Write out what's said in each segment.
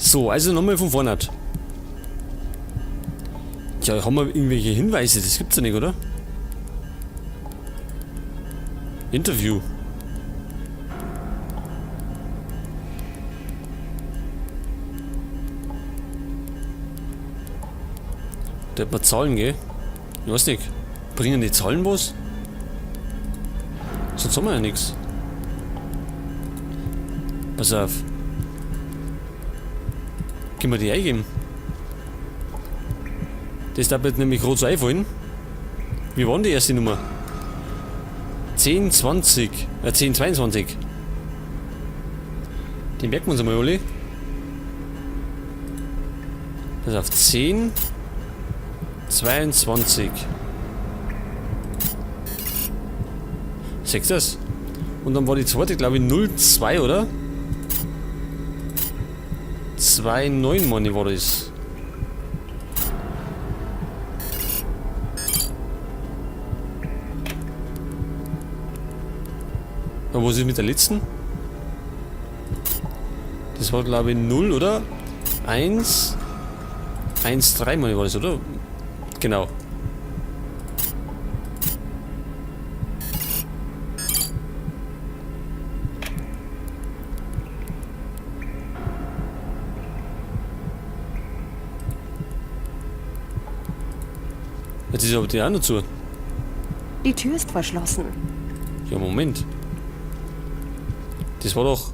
So, also nochmal von vorne. Tja, haben wir irgendwelche Hinweise? Das gibt's ja nicht, oder? Interview. Da hat man Zahlen, gell? Ich weiß nicht. Bringen die Zahlen was? Sonst haben wir ja nichts. Pass auf. Können wir die eingeben? Das darf jetzt nämlich gerade so einfallen. Wie war denn die erste Nummer? 1020. 1022. Die merken wir uns einmal alle. Pass auf. 10 22. Seht ihr das? Und dann war die zweite, glaube ich, 02, oder? 29, meine ich, war das. Aber was ist mit der letzten? Das war, glaube ich, 0, oder? 1 1-3, meine ich, war das, oder? Genau. Jetzt ist aber die auch noch zu. Die Tür ist verschlossen. Ja, Moment. Das war doch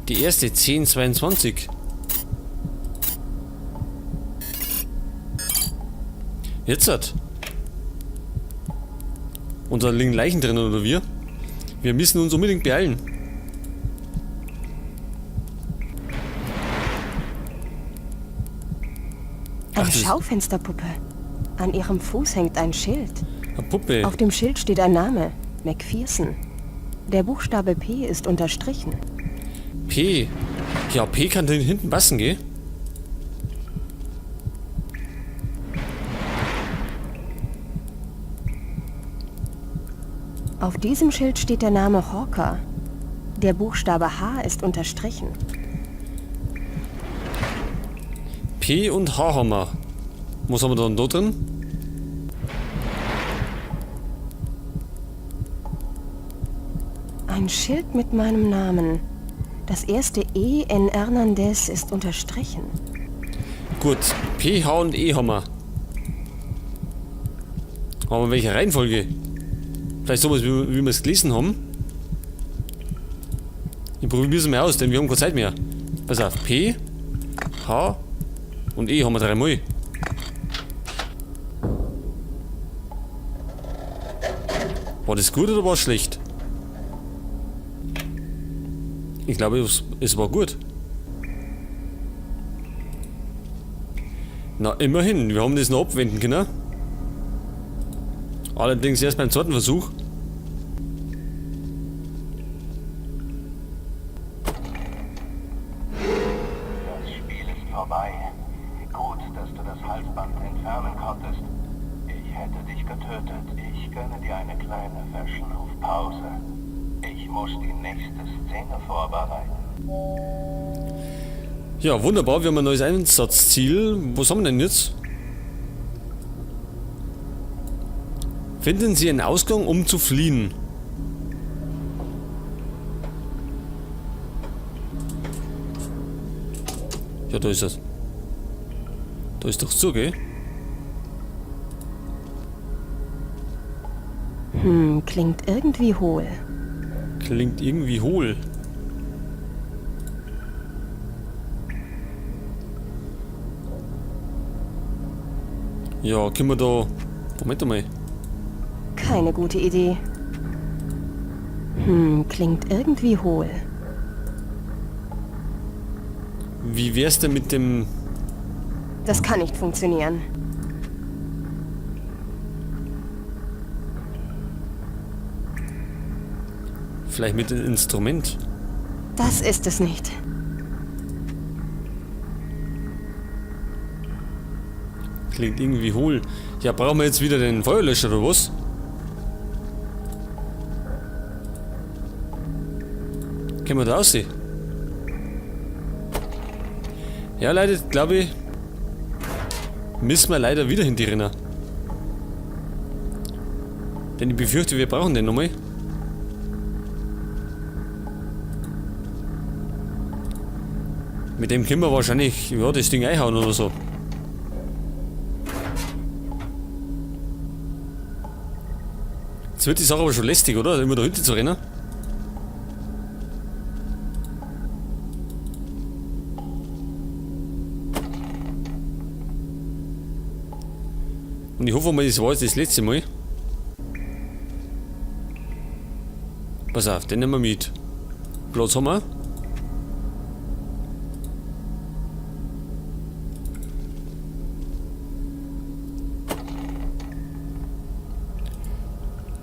die erste 1022. Jetzt hat. Und da liegen Leichen drin, oder wir? Wir müssen uns unbedingt beeilen. Eine Schaufensterpuppe. An ihrem Fuß hängt ein Schild. Eine Puppe. Auf dem Schild steht ein Name. McPherson. Der Buchstabe P ist unterstrichen. P. Ja, P kann da hinten passen, gell? Auf diesem Schild steht der Name Hawker. Der Buchstabe H ist unterstrichen. P und H haben wir. Was haben wir dann da drin? Ein Schild mit meinem Namen. Das erste E in Hernandez ist unterstrichen. Gut, P, H und E haben wir. Haben wir welche Reihenfolge? Vielleicht sowas, wie wir es gelesen haben. Ich probiere es mal aus, denn wir haben keine Zeit mehr. Pass auf, P, H und E haben wir dreimal. War das gut oder war es schlecht? Ich glaube, es war gut. Na, immerhin, wir haben das noch abwenden können. Allerdings erst beim zweiten Versuch. Das Spiel ist vorbei. Gut, dass du das Halsband entfernen konntest. Ich hätte dich getötet. Ich gönne dir eine kleine Verschnaufpause. Ich muss die nächste Szene vorbereiten. Ja, wunderbar, wir haben ein neues Einsatzziel. Was haben wir denn jetzt? Finden Sie einen Ausgang, um zu fliehen. Ja, da ist es. Da ist doch so, gell? Klingt irgendwie hohl. Klingt irgendwie hohl. Ja, können wir da... Moment mal. Keine gute Idee. Klingt irgendwie hohl. Wie wär's denn mit dem... Das kann nicht funktionieren. Vielleicht mit dem Instrument? Das ist es nicht. Klingt irgendwie hohl. Ja, brauchen wir jetzt wieder den Feuerlöscher oder was? Können wir da aussehen? Ja, Leute, glaube ich, müssen wir leider wieder hinterher. Denn ich befürchte, wir brauchen den nochmal. Mit dem können wir wahrscheinlich, ja, das Ding einhauen oder so. Jetzt wird die Sache aber schon lästig, oder? Immer da hinten zu rennen. Und ich hoffe mal, das war jetzt das letzte Mal. Pass auf, den nehmen wir mit. Platz haben wir.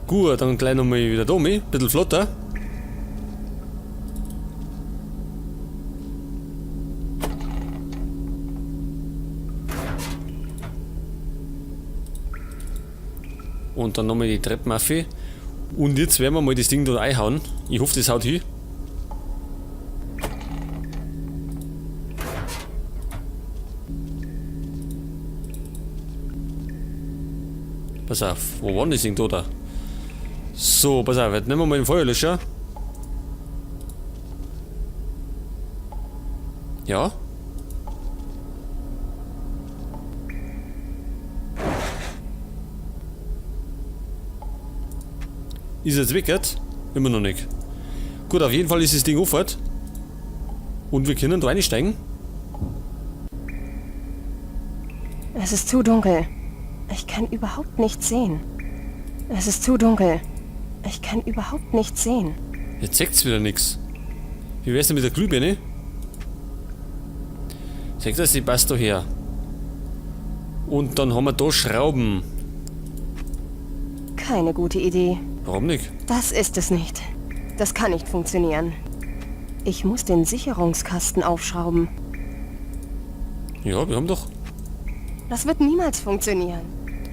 Gut, dann gleich nochmal wieder da mit. Bisschen flotter. Und dann nochmal die Treppen auf. Und jetzt werden wir mal das Ding da einhauen. Ich hoffe, das haut hin. Pass auf, wo war denn das Ding da? So, pass auf, jetzt nehmen wir mal den Feuerlöscher. Ja. Ist jetzt weg jetzt? Immer noch nicht. Gut, auf jeden Fall ist das Ding offen. Und wir können da reinsteigen. Es ist zu dunkel. Ich kann überhaupt nichts sehen. Es ist zu dunkel. Ich kann überhaupt nichts sehen. Jetzt zeigt's wieder nichts. Wie wär's denn mit der Glühbirne? Zeigt das, die passt da her. Und dann haben wir da Schrauben. Keine gute Idee. Warum nicht? Das ist es nicht. Das kann nicht funktionieren. Ich muss den Sicherungskasten aufschrauben. Ja, wir haben doch. Das wird niemals funktionieren.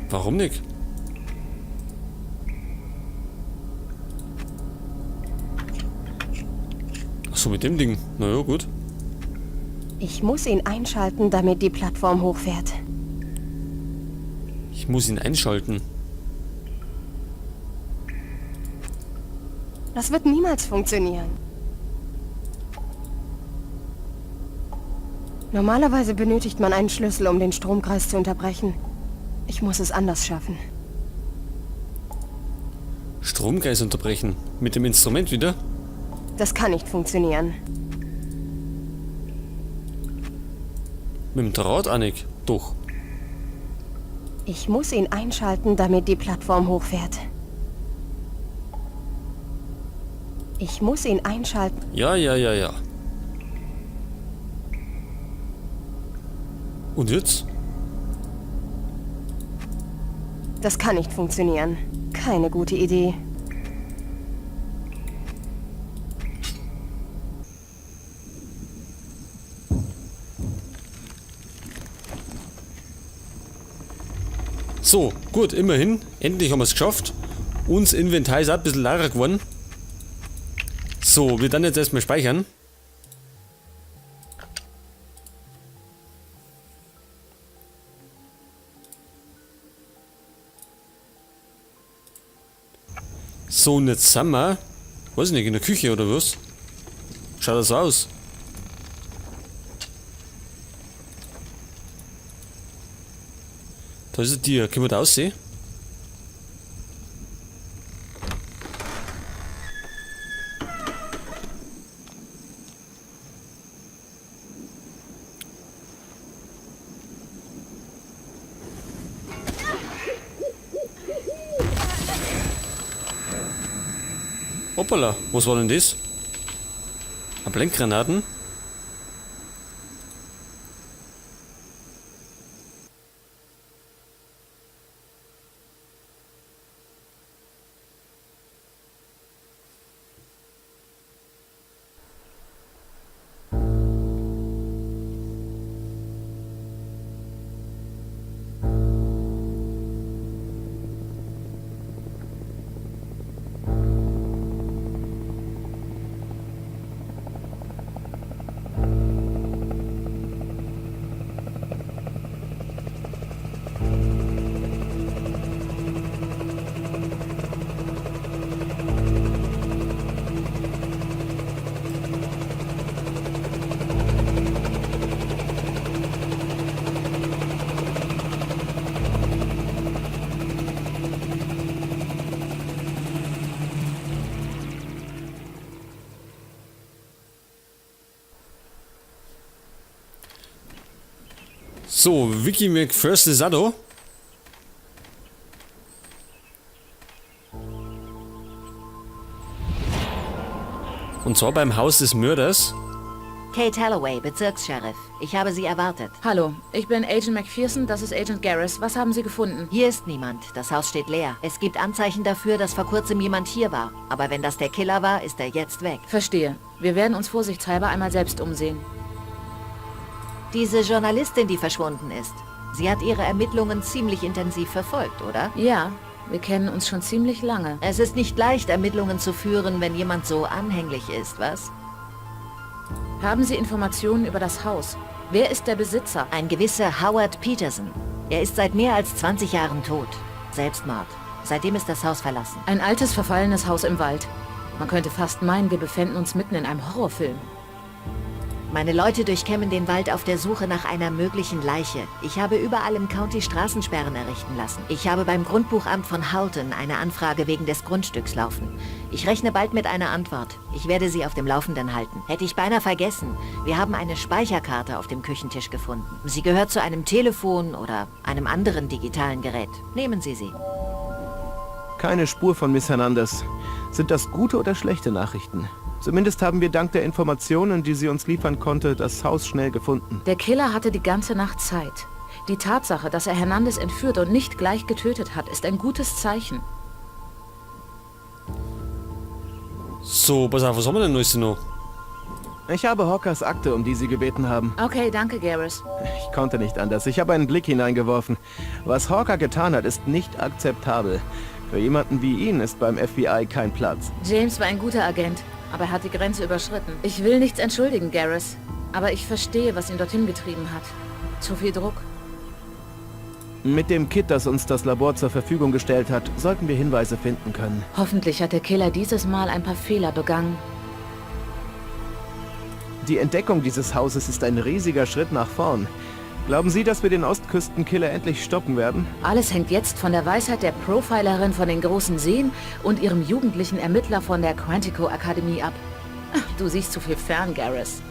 Warum nicht? Achso, mit dem Ding. Naja, gut. Ich muss ihn einschalten, damit die Plattform hochfährt. Ich muss ihn einschalten. Das wird niemals funktionieren. Normalerweise benötigt man einen Schlüssel, um den Stromkreis zu unterbrechen. Ich muss es anders schaffen. Stromkreis unterbrechen. Mit dem Instrument wieder? Das kann nicht funktionieren. Mit dem Draht auch nicht. Doch. Ich muss ihn einschalten, damit die Plattform hochfährt. Ich muss ihn einschalten. Ja. Und jetzt? Das kann nicht funktionieren. Keine gute Idee. So, gut, immerhin. Endlich haben wir es geschafft. Uns Inventar ist auch ein bisschen leerer geworden. So, wir dann jetzt erstmal speichern. So, und jetzt sind wir, weiß nicht, in der Küche oder was? Schaut das so aus? Da ist ein Tier, können wir da aussehen? Hoppala, was war denn das? Ein Blendgranaten? So, Vicky McPherson ist auch da. Und zwar beim Haus des Mörders. Kate Holloway, Bezirkssheriff. Ich habe Sie erwartet. Hallo, ich bin Agent McPherson, das ist Agent Garris. Was haben Sie gefunden? Hier ist niemand. Das Haus steht leer. Es gibt Anzeichen dafür, dass vor kurzem jemand hier war. Aber wenn das der Killer war, ist er jetzt weg. Verstehe. Wir werden uns vorsichtshalber einmal selbst umsehen. Diese Journalistin, die verschwunden ist. Sie hat ihre Ermittlungen ziemlich intensiv verfolgt, oder? Ja, wir kennen uns schon ziemlich lange. Es ist nicht leicht, Ermittlungen zu führen, wenn jemand so anhänglich ist, was? Haben Sie Informationen über das Haus? Wer ist der Besitzer? Ein gewisser Howard Peterson. Er ist seit mehr als 20 Jahren tot. Selbstmord. Seitdem ist das Haus verlassen. Ein altes, verfallenes Haus im Wald. Man könnte fast meinen, wir befänden uns mitten in einem Horrorfilm. Meine Leute durchkämmen den Wald auf der Suche nach einer möglichen Leiche. Ich habe überall im County Straßensperren errichten lassen. Ich habe beim Grundbuchamt von Halton eine Anfrage wegen des Grundstücks laufen. Ich rechne bald mit einer Antwort. Ich werde Sie auf dem Laufenden halten. Hätte ich beinahe vergessen. Wir haben eine Speicherkarte auf dem Küchentisch gefunden. Sie gehört zu einem Telefon oder einem anderen digitalen Gerät. Nehmen Sie sie. Keine Spur von Miss Hernandez. Sind das gute oder schlechte Nachrichten? Zumindest haben wir dank der Informationen, die sie uns liefern konnte, das Haus schnell gefunden. Der Killer hatte die ganze Nacht Zeit. Die Tatsache, dass er Hernandez entführt und nicht gleich getötet hat, ist ein gutes Zeichen. So, pass auf, was haben wir denn Neueste noch? Ich habe Hawkers Akte, um die Sie gebeten haben. Okay, danke, Garris. Ich konnte nicht anders. Ich habe einen Blick hineingeworfen. Was Hawker getan hat, ist nicht akzeptabel. Für jemanden wie ihn ist beim FBI kein Platz. James war ein guter Agent, aber er hat die Grenze überschritten. Ich will nichts entschuldigen, Garris, aber ich verstehe, was ihn dorthin getrieben hat. Zu viel Druck. Mit dem Kit, das uns das Labor zur Verfügung gestellt hat, sollten wir Hinweise finden können. Hoffentlich hat der Killer dieses Mal ein paar Fehler begangen. Die Entdeckung dieses Hauses ist ein riesiger Schritt nach vorn. Glauben Sie, dass wir den Ostküstenkiller endlich stoppen werden? Alles hängt jetzt von der Weisheit der Profilerin von den großen Seen und ihrem jugendlichen Ermittler von der Quantico Akademie ab. Du siehst zu viel fern, Garris.